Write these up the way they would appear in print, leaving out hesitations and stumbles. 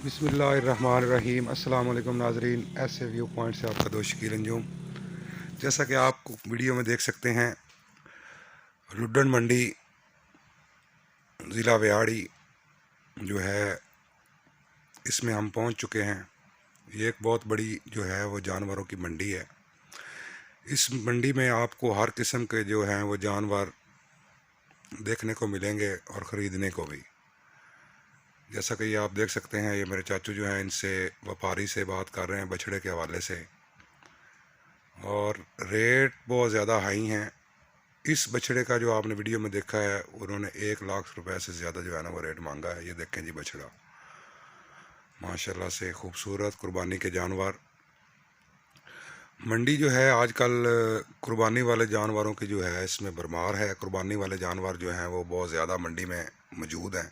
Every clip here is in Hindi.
बिस्मिल्लाहिर्रहमानिर्रहीम। अस्सलाम वालेकुम नाजरीन, ऐसे व्यू पॉइंट से आपका दोस्त शकील अंजुम। जैसा कि आप वीडियो में देख सकते हैं, लुड्डन मंडी ज़िला व्याड़ी जो है, इसमें हम पहुंच चुके हैं। ये एक बहुत बड़ी जो है वो जानवरों की मंडी है। इस मंडी में आपको हर किस्म के जो हैं वो जानवर देखने को मिलेंगे और ख़रीदने को भी। जैसा कि ये आप देख सकते हैं, ये मेरे चाचू जो हैं, इनसे व्यापारी से बात कर रहे हैं बछड़े के हवाले से, और रेट बहुत ज़्यादा हाई हैं। इस बछड़े का जो आपने वीडियो में देखा है, उन्होंने 1 लाख रुपए से ज़्यादा जो है ना वो रेट मांगा है। ये देखें जी, बछड़ा माशाल्लाह से खूबसूरत कुर्बानी के जानवर। मंडी जो है आजकल कुर्बानी वाले जानवरों की जो है इसमें भरमार है। कुर्बानी वाले जानवर जो हैं वो बहुत ज़्यादा मंडी में मौजूद हैं।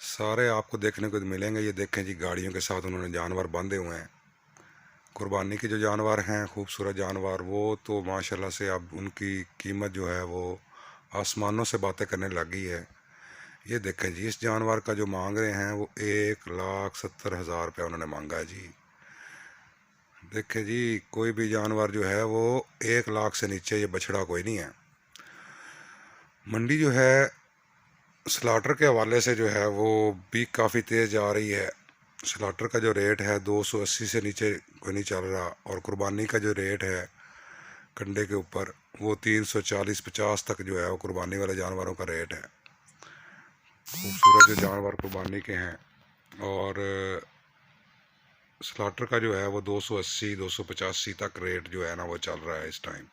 सारे आपको देखने को मिलेंगे। ये देखें जी, गाड़ियों के साथ उन्होंने जानवर बांधे हुए हैं। कुर्बानी के जो जानवर हैं, खूबसूरत जानवर, वो तो माशाल्लाह से अब उनकी कीमत जो है वो आसमानों से बातें करने लगी है। ये देखें जी, इस जानवर का जो मांग रहे हैं वो 1,70,000 रुपया उन्होंने मांगा है जी। देखें जी, कोई भी जानवर जो है वो 1 लाख से नीचे ये बछड़ा कोई नहीं है। मंडी जो है स्लाटर के हवाले से जो है वो भी काफ़ी तेज़ जा रही है। स्लाटर का जो रेट है 280 से नीचे कोई नहीं चल रहा, और कुर्बानी का जो रेट है कंडे के ऊपर वो 340-50 तक जो है वो कुर्बानी वाले जानवरों का रेट है। खूबसूरत जो जानवर कुर्बानी के हैं, और स्लाटर का जो है वो 280-285 तक रेट जो है ना वो चल रहा है इस टाइम।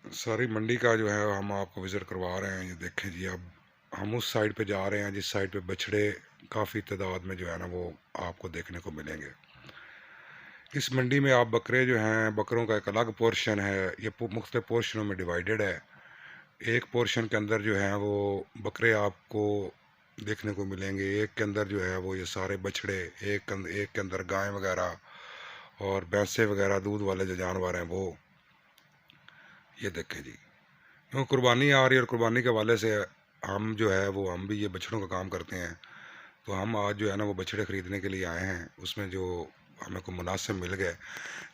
सारी मंडी का जो है हम आपको विज़िट करवा रहे हैं। ये देखें जी, अब हम उस साइड पे जा रहे हैं जिस साइड पे बछड़े काफ़ी तादाद में जो है ना वो आपको देखने को मिलेंगे। इस मंडी में आप बकरे जो हैं, बकरों का एक अलग पोर्शन है। ये मुख्तलिफ पोर्शनों में डिवाइडेड है। एक पोर्शन के अंदर जो है वो बकरे आपको देखने को मिलेंगे, एक के अंदर जो है वो ये सारे बछड़े, एक के अंदर गाय वगैरह और भैंसे वगैरह, दूध वाले जो जानवर हैं वो। ये देखें जी, क्यों कुर्बानी आ रही है और कुर्बानी के हवाले से हम जो है वो हम भी ये बछड़ों का काम करते हैं। तो हम आज जो है ना वो बछड़े ख़रीदने के लिए आए हैं। उसमें जो हमें को मुनासिब मिल गए,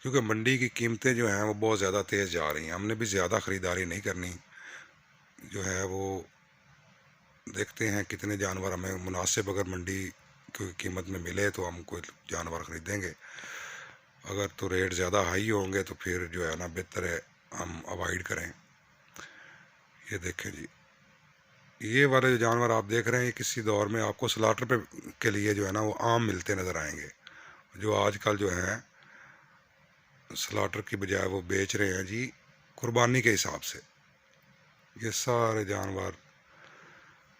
क्योंकि मंडी की कीमतें जो हैं वो बहुत ज़्यादा तेज़ जा रही हैं। हमने भी ज़्यादा ख़रीदारी नहीं करनी, जो है वो देखते हैं कितने जानवर हमें मुनासिब अगर मंडी की कीमत में मिले तो हम कोई जानवर ख़रीदेंगे। अगर तो रेट ज़्यादा हाई होंगे तो फिर जो है ना बेहतर है हम अवॉइड करें। ये देखें जी, ये वाले जो जानवर आप देख रहे हैं, किसी दौर में आपको स्लाटर पे के लिए जो है ना वो आम मिलते नज़र आएंगे। जो आजकल जो है स्लाटर की बजाय वो बेच रहे हैं जी कुर्बानी के हिसाब से। ये सारे जानवर,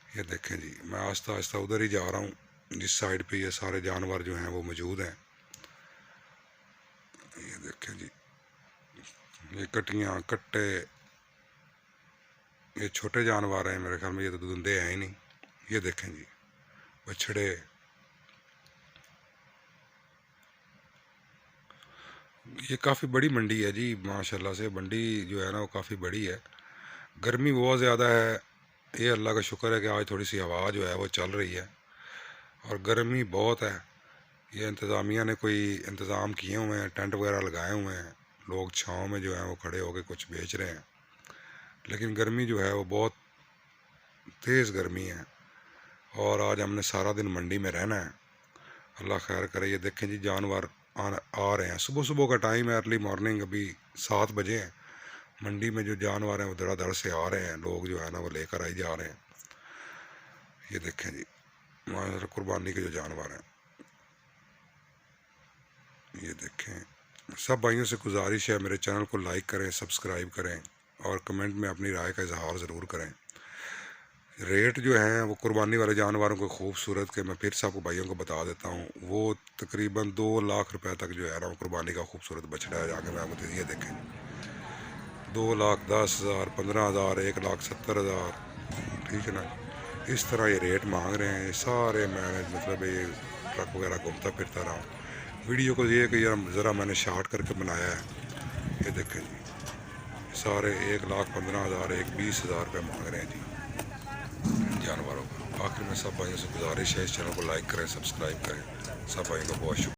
ये देखें जी, मैं आस्ता आस्ता उधर ही जा रहा हूँ जिस साइड पे ये सारे जानवर जो हैं वो मौजूद हैं। ये देखें जी, ये कटियाँ, कट्टे, ये छोटे जानवर हैं मेरे ख्याल में, ये तो धुंधे हैं ही नहीं। ये देखें जी, बछड़े। ये काफ़ी बड़ी मंडी है जी, माशाल्लाह से मंडी जो है ना वो काफ़ी बड़ी है। गर्मी बहुत ज़्यादा है। ये अल्लाह का शुक्र है कि आज थोड़ी सी हवा जो है वो चल रही है, और गर्मी बहुत है। ये इंतज़ामिया ने कोई इंतज़ाम किए हुए हैं, टेंट वगैरह लगाए हुए हैं, लोग छाँव में जो है वो खड़े होकर कुछ बेच रहे हैं। लेकिन गर्मी जो है वो बहुत तेज़ गर्मी है, और आज हमने सारा दिन मंडी में रहना है। अल्लाह खैर करे। ये देखें जी, जानवर आ रहे हैं। सुबह सुबह का टाइम है, अर्ली मॉर्निंग, अभी 7 बजे हैं। मंडी में जो जानवर हैं वो धड़ाधड़ से आ रहे हैं, लोग जो है ना वो लेकर आई जा रहे हैं। ये देखें जी, माशाल्लाह कुर्बानी के जो जानवर हैं। ये देखें, सब भाइयों से गुजारिश है, मेरे चैनल को लाइक करें, सब्सक्राइब करें, और कमेंट में अपनी राय का इजहार ज़रूर करें। रेट जो हैं वो कुर्बानी वाले जानवरों को खूबसूरत के मैं फिर से आपको भाइयों को बता देता हूँ, वो तकरीबन 2 लाख रुपए तक जो है ना वो कुर्बानी का खूबसूरत बछड़ा है। आगे मैं आपको ये देखें, 2,10,000, 15,000, 1,70,000, ठीक है ना। इस तरह ये रेट मांग रहे हैं। सारे मैंने मतलब ये ट्रक वगैरह घूमता फिरता रहा हूँ। वीडियो को ये कि यार ज़रा मैंने शार्ट करके बनाया है। ये देखें जी, सारे 1,15,000, 1,20,000 रुपये मांग रहे हैं जी जानवरों का। आखिर में सब भाइयों से गुजारिश है, इस चैनल को लाइक करें, सब्सक्राइब करें। सब भाइयों का बहुत शुक्रिया।